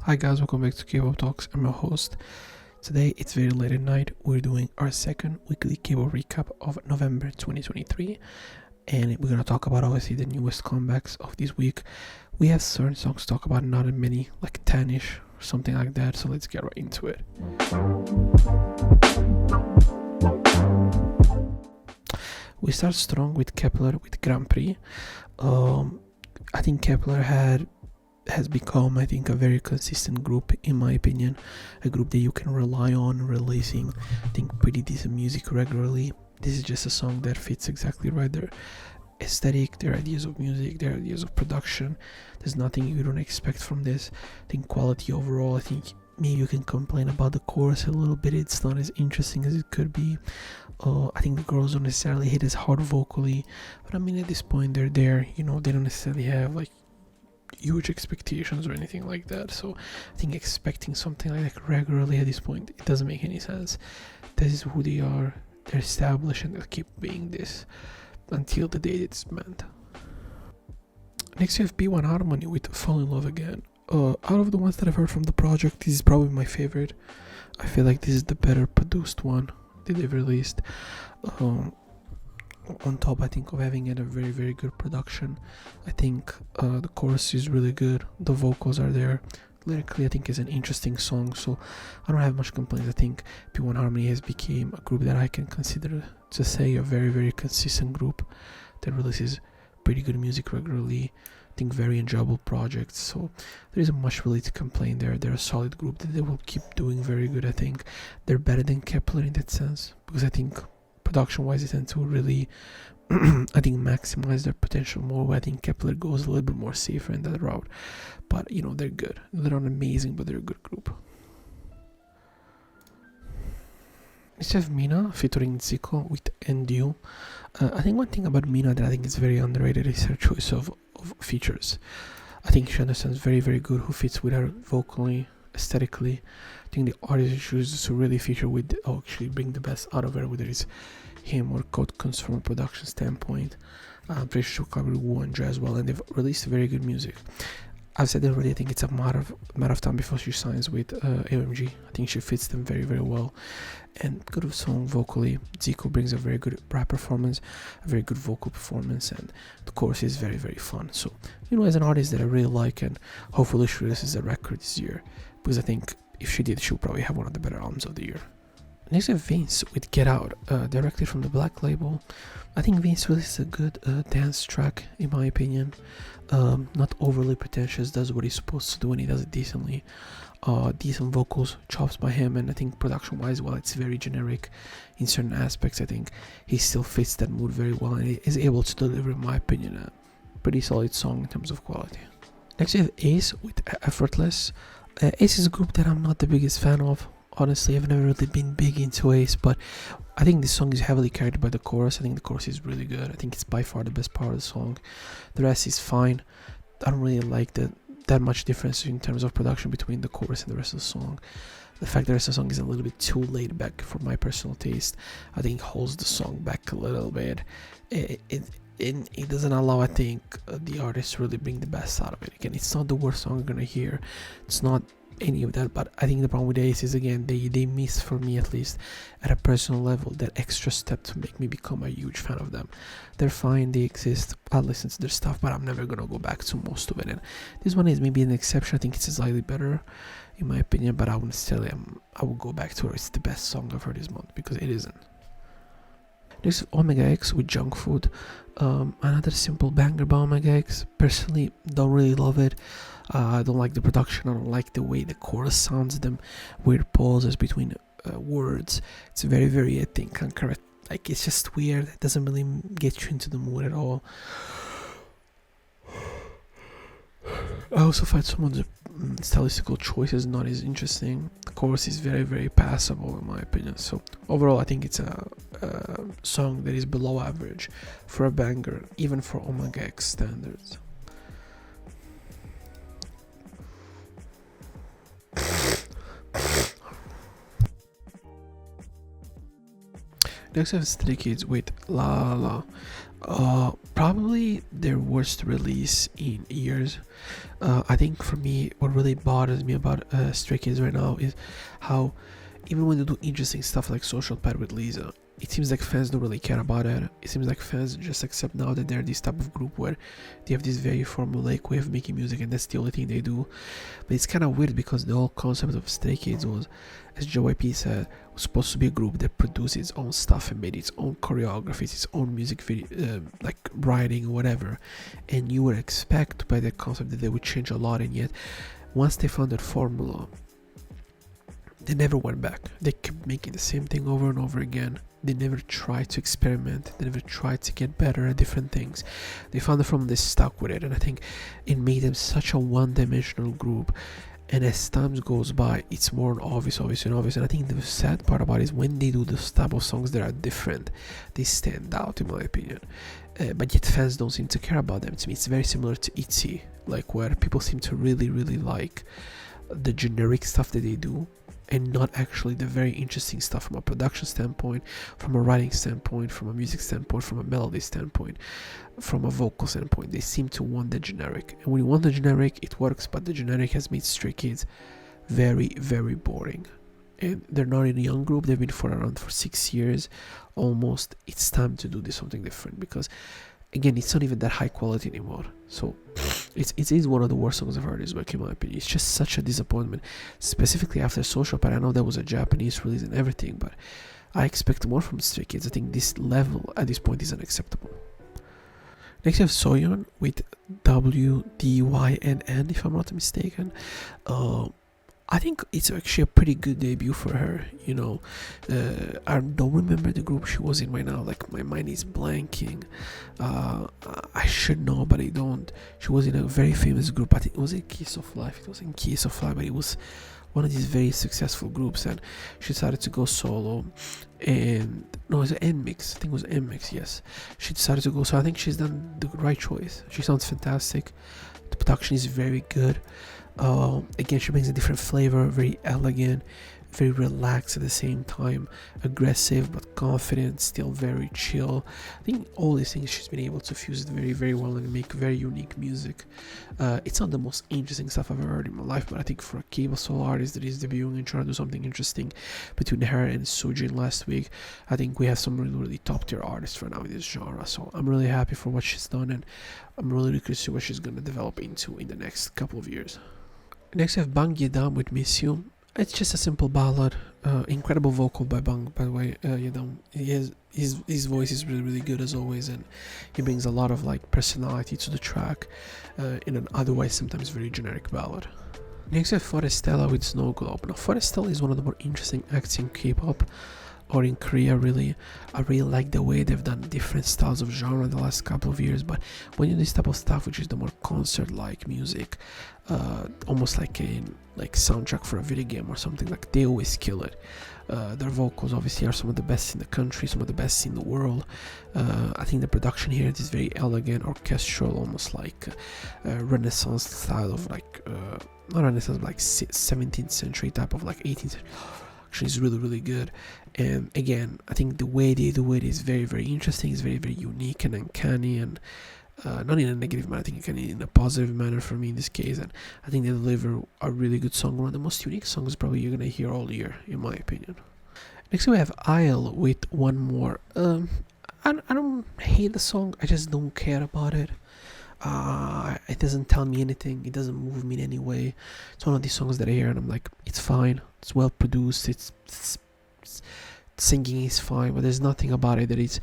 Hi guys, welcome back to Kpop Talks. I'm your host. Today it's very late at night. We're doing our second weekly Kpop recap of November 2023, and we're gonna talk about obviously the newest comebacks of this week. We have certain songs to talk about, not that many, like 10ish or something like that. So let's get right into it. We start strong with Kepler with Grand Prix. I think Kepler has become, I think, a very consistent group, in my opinion. A group that you can rely on releasing, I think, pretty decent music regularly. This is just a song that fits exactly right. Their aesthetic, their ideas of music, their ideas of production. There's nothing you don't expect from this. I think quality overall, I think maybe you can complain about the chorus a little bit. It's not as interesting as it could be. I think the girls don't necessarily hit as hard vocally, but I mean, at this point they're there, they don't necessarily have like huge expectations or anything like that. So I think expecting something like that regularly at this point, it doesn't make any sense. This is who they are. They're established and they'll keep being this until the day it's meant. Next you have P1 Harmony with Fall in Love Again. Out of the ones that I've heard from the project, this is probably my favorite. I feel like this is the better produced one that they've released. On top, I think, of having had a very, very good production. I think the chorus is really good. The vocals are there. Lyrically, I think, is an interesting song. So I don't have much complaints. I think P1 Harmony has become a group that I can consider to say a very, very consistent group that releases pretty good music regularly. I think very enjoyable projects. So there isn't much really to complain there. They're a solid group that they will keep doing very good. I think they're better than Kepler in that sense, because I think production wise they tend to really I think maximize their potential more, where I think Kepler goes a little bit more safer in that route. But they're good. They're not amazing, but they're a good group. Next we have Mina featuring Zico with Endue. I think one thing about Mina that I think is very underrated is her choice of features. I think she understands very, very good who fits with her vocally, aesthetically. I think the artist chooses to really feature with, or actually bring the best out of her, whether it's him or Code comes from a production standpoint. I'm pretty sure covered Wu and Jay as well, and they've released very good music. I've said already, I think it's a matter of time before she signs with AMG. I think she fits them very, very well. And good of song vocally. Zico brings a very good rap performance, a very good vocal performance, and the chorus is very, very fun. So, as an artist that I really like, and hopefully she releases a record this year, because I think if she did, she'll probably have one of the better albums of the year. Next we have Vince with Get Out, directly from the Black label. I think Vince released a good dance track, in my opinion. Not overly pretentious, does what he's supposed to do, and he does it decently. Decent vocals, chops by him, and I think production wise, while it's very generic in certain aspects, I think he still fits that mood very well, and he is able to deliver, in my opinion, a pretty solid song in terms of quality. Next we have Ace with Effortless. Ace is a group that I'm not the biggest fan of. Honestly, I've never really been big into Ace, but I think this song is heavily carried by the chorus. I think the chorus is really good. I think it's by far the best part of the song. The rest is fine. I don't really like that much difference in terms of production between the chorus and the rest of the song. The fact that the rest of the song is a little bit too laid back for my personal taste, I think holds the song back a little bit. It doesn't allow, I think, the artist to really bring the best out of it. Again, it's not the worst song you're gonna hear. It's not any of that, but I think the problem with Ace is, again, they miss, for me at least, at a personal level, that extra step to make me become a huge fan of them. They're fine, they exist, I'll listen to their stuff, but I'm never gonna go back to most of it. And this one is maybe an exception. I think it's slightly better in my opinion, but I wouldn't say I would go back to it. It's the best song I've heard this month, because it isn't. Next, Omega X with Junk Food. Another simple banger by Omega X. Personally, don't really love it. I don't like the production. I don't like the way the chorus sounds. Them weird pauses between words. It's very, very, I think, incorrect. Like, it's just weird. It doesn't really get you into the mood at all. I also find some of the stylistical choices not as interesting. The chorus is very, very passable in my opinion. So overall, I think it's a song that is below average for a banger, even for Omega X standards. Next we have Stray Kids with La La La. Probably their worst release in years. I think for me, what really bothers me about Stray Kids right now is how even when they do interesting stuff like Social Pad with Lisa, it seems like fans don't really care about it. It seems like fans just accept now that they're this type of group where they have this very formulaic way of making music and that's the only thing they do. But it's kind of weird because the whole concept of Stray Kids was, as JYP said, was supposed to be a group that produced its own stuff and made its own choreographies, its own music video, like writing or whatever. And you would expect by that concept that they would change a lot, and yet once they found that formula, they never went back. They kept making the same thing over and over again. They never tried to experiment. They never tried to get better at different things. They found the formula, they stuck with it, and I think it made them such a one-dimensional group. And as time goes by, it's more obvious. And I think the sad part about it is when they do this type of songs that are different, they stand out, in my opinion. But yet fans don't seem to care about them. To me, it's very similar to ITZY, like where people seem to really, really like the generic stuff that they do, and not actually the very interesting stuff from a production standpoint, from a writing standpoint, from a music standpoint, from a melody standpoint, from a vocal standpoint. They seem to want the generic, and when you want the generic, it works, but the generic has made Stray Kids very, very boring. And they're not in a young group, they've been around for 6 years almost. It's time to do something different, because again, it's not even that high quality anymore. So it is one of the worst songs I've heard this week, in my opinion. It's just such a disappointment, specifically after Social Pad. I know that was a Japanese release and everything, but I expect more from Stray Kids. I think this level at this point is unacceptable. Next, we have Soyeon with WDYNN, if I'm not mistaken. I think it's actually a pretty good debut for her. I don't remember the group she was in right now. Like, my mind is blanking. I should know, but I don't. She was in a very famous group. I think it was in Kiss of Life. It was in Kiss of Life, but it was one of these very successful groups, and she decided to go solo. And no, it was NMIX. I think it was NMIX. Yes, she decided to go. So I think she's done the right choice. She sounds fantastic. The production is very good. Again, she brings a different flavor, very elegant, very relaxed at the same time, aggressive but confident, still very chill. I think all these things she's been able to fuse it very, very well and make very unique music. It's not the most interesting stuff I've ever heard in my life, but I think for a K-pop solo artist that is debuting and trying to do something interesting between her and Sujin last week, I think we have some really, really top tier artists right now in this genre. So I'm really happy for what she's done, and I'm really curious to see what she's going to develop into in the next couple of years. Next, we have Bang Yedam with Miss You. It's just a simple ballad. Incredible vocal by Bang, by the way. Yedam, his voice is really, really good as always, and he brings a lot of personality to the track in an otherwise sometimes very generic ballad. Next, we have Forestella with Snow Globe. Now, Forestella is one of the more interesting acts in K-pop, or in Korea, really. I really like the way they've done different styles of genre in the last couple of years, but when you do this type of stuff, which is the more concert-like music, almost like a soundtrack for a video game or something, they always kill it. Their vocals obviously are some of the best in the country, some of the best in the world. I think the production here is very elegant, orchestral, almost like Renaissance style of not Renaissance, but 17th century type of 18th century. Actually, is really, really good. And again, I think the way they do it is very, very interesting. It's very, very unique and uncanny, and not in a negative manner, I think in a positive manner for me in this case. And I think they deliver a really good song, one of the most unique songs probably you're gonna hear all year, in my opinion. Next we have Isle with One More. I don't hate the song, I just don't care about it. It doesn't tell me anything, it doesn't move me in any way. It's one of these songs that I hear and I'm like, it's fine, it's well produced, it's singing is fine, but there's nothing about it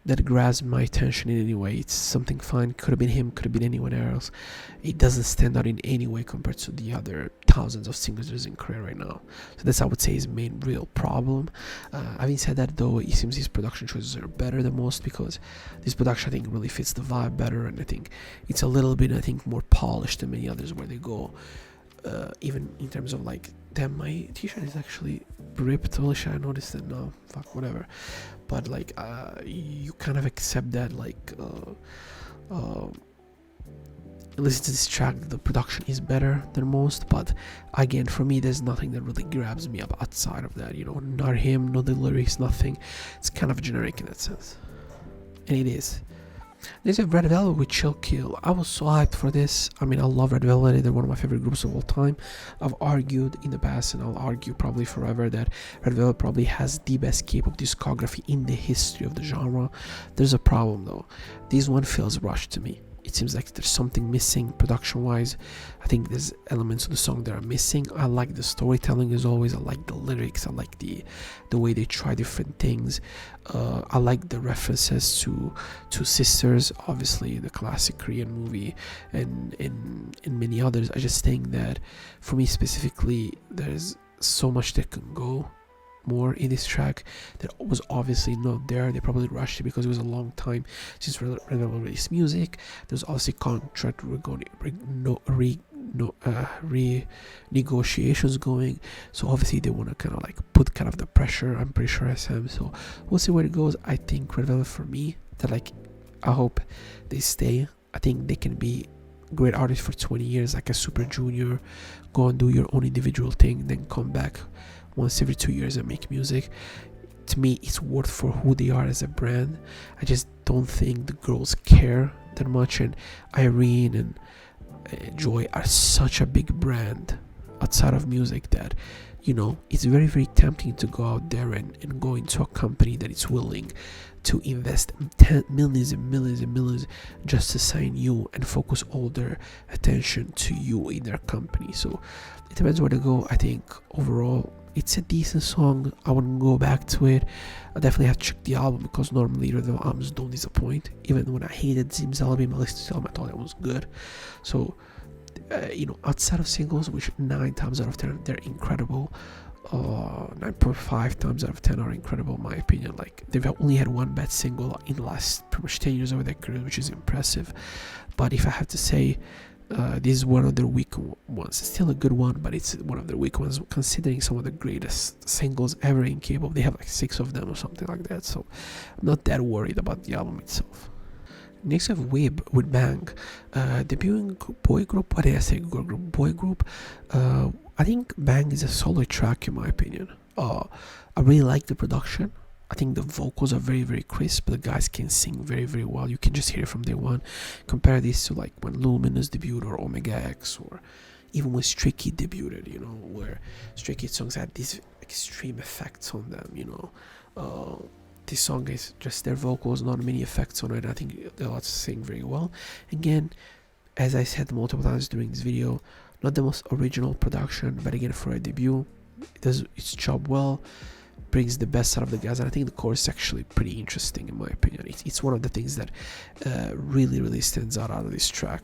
that grabs my attention in any way. It's something fine, could have been him, could have been anyone else. It doesn't stand out in any way compared to the other thousands of singers there's in Korea right now. So that's, I would say, his main real problem. Having said that, though, it seems his production choices are better than most, because this production, I think, really fits the vibe better, and I think it's a little bit, more polished than many others where they go. Even in terms of damn, my t-shirt is actually ripped. Holy shit, I noticed it now. Fuck, whatever. But you kind of accept that listen to this track, the production is better than most, but again, for me, there's nothing that really grabs me up outside of that, not him, not the lyrics, nothing. It's kind of generic in that sense, and it is. There's a Red Velvet with Chill Kill. I was so hyped for this. I mean, I love Red Velvet. They're one of my favorite groups of all time. I've argued in the past, and I'll argue probably forever, that Red Velvet probably has the best K-pop discography in the history of the genre. There's a problem though. This one feels rushed to me. It seems like there's something missing production-wise. I think there's elements of the song that are missing. I like the storytelling as always. I like the lyrics. I like the way they try different things. I like the references to Sisters, obviously the classic Korean movie, and many others. I just think that for me specifically, there's so much that can go more in this track that was obviously not there. They probably rushed it because it was a long time since Red Velvet released music. There's obviously contract renegotiations going, so obviously they want to kind of like put kind of the pressure, I'm pretty sure, SM. So we'll see where it goes. I think Red Velvet, for me, that like, I hope they stay. I think they can be great artists for 20 years, like a Super Junior. Go and do your own individual thing, then come back once every 2 years and make music. To me, it's worth for who they are as a brand. I just don't think the girls care that much, and Irene and Joy are such a big brand outside of music that it's very, very tempting to go out there and go into a company that is willing to invest millions and millions and millions just to sign you and focus all their attention to you in their company. So it depends where to go. I think overall it's a decent song. I wouldn't go back to it. I definitely have to check the album, because normally the albums don't disappoint. Even when I hated Zimzalabi, my list album, I thought it was good. So outside of singles, which 9 times out of 10 they're incredible, 9.5 times out of 10 are incredible in my opinion. Like, they've only had one bad single in the last pretty much 10 years of their career, which is impressive. But if I have to say, this is one of their weak ones. It's still a good one, but it's one of their weak ones, considering some of the greatest singles ever in K-pop. They have like 6 of them or something like that, so I'm not that worried about the album itself. Next we have Weeb with Bang, debuting boy group. What did I say? Girl group, boy group. I think Bang is a solid track in my opinion. I really like the production. I think the vocals are very, very crisp. The guys can sing very, very well. You can just hear it from day one. Compare this to like when Luminous debuted, or Omega X, or even when Stray Kids debuted, where Stray Kids songs had these extreme effects on them, this song is just their vocals, not many effects on it. I think they're allowed to sing very well. Again, as I said multiple times during this video, not the most original production, but again, for a debut, it does its job well, brings the best out of the guys, and I think the chorus is actually pretty interesting in my opinion. It's one of the things that really, really stands out of this track,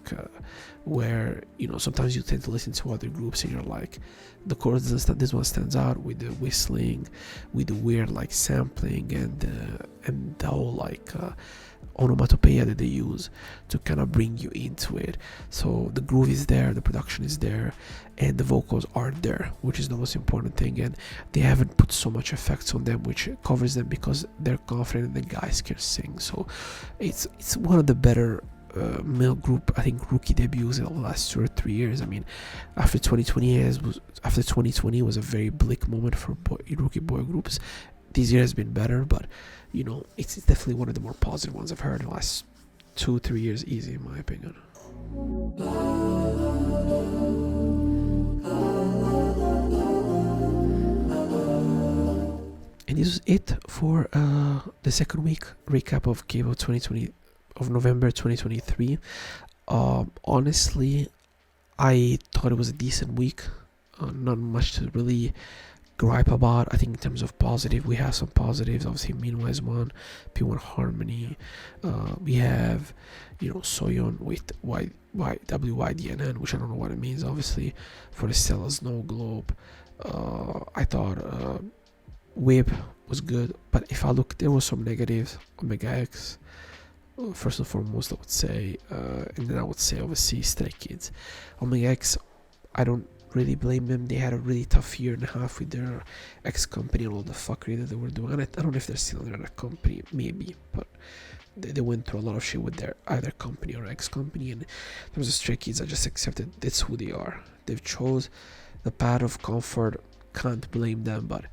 where sometimes you tend to listen to other groups and you're like, the chorus, this one stands out with the whistling, with the weird like sampling, and the whole like onomatopoeia that they use to kind of bring you into it. So the groove is there, the production is there, and the vocals are there, which is the most important thing. And they haven't put so much effects on them, which covers them, because they're confident the guys can sing. So it's one of the better male group, I think, rookie debuts in the last 2 or 3 years. I mean, after 2020 was a very bleak moment for rookie boy groups. This year has been better, but it's definitely one of the more positive ones I've heard in the last 2-3 years, easy in my opinion. And this is it for the second week recap of Kpop 2020 of November 2023. Honestly, I thought it was a decent week. Not much to really gripe about. I think in terms of positive, we have some positives. Obviously, Meanwhile is one, P1 Harmony. We have, Soyeon with WYDNN, which I don't know what it means. Obviously, for the Stella Snow Globe. I thought Whip was good, but if I look, there were some negatives. Omega X, first and foremost, I would say, and then I would say obviously Stray Kids. Omega X, I don't really blame them. They had a really tough year and a half with their ex-company and all the fuckery that they were doing. And I don't know if they're still under that company, maybe, but they went through a lot of shit with their either company or ex-company. And there was a Stray Kids. I just accepted that's who they are. They've chose the path of comfort. Can't blame them, but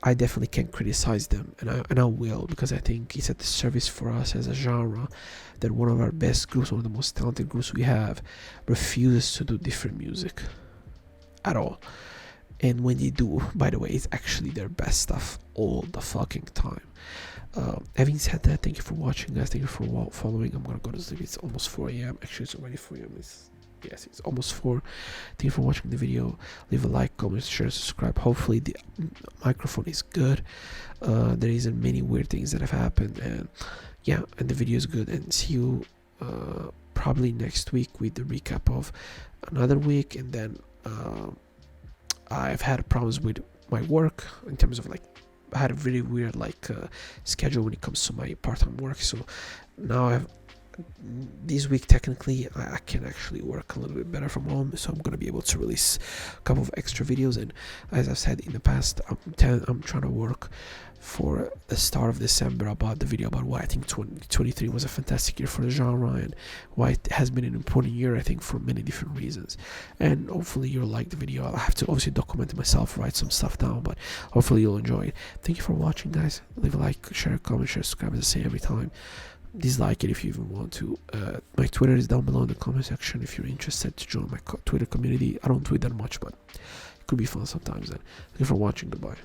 I definitely can't criticize them, and I will, because I think it's a disservice for us as a genre that one of our best groups, one of the most talented groups we have, refuses to do different music at all. And when they do, by the way, it's actually their best stuff all the fucking time. Having said that, thank you for watching, guys. Thank you for following. I'm gonna go to sleep. It's almost 4 a.m. Actually, it's already 4 a.m. Yes, it's almost 4. Thank you for watching the video. Leave a like, comment, share, subscribe. Hopefully the microphone is good. There isn't many weird things that have happened, and yeah, and the video is good. And see you probably next week with the recap of another week. And then I've had problems with my work in terms of like, I had a very weird schedule when it comes to my part-time work. So now I have this week technically I can actually work a little bit better from home, so I'm gonna be able to release a couple of extra videos. And as I've said in the past, I'm trying to work for the start of December about the video about why I think 2023 was a fantastic year for the genre, and why it has been an important year, I think, for many different reasons. And hopefully you'll like the video. I'll have to obviously document it myself, write some stuff down, but hopefully you'll enjoy it. Thank you for watching, guys. Leave a like, share, comment, share, subscribe, as I say every time. Dislike it if you even want to. My Twitter is down below in the comment section if you're interested to join my Twitter community. I don't tweet that much, but it could be fun sometimes. And thank you for watching. Goodbye.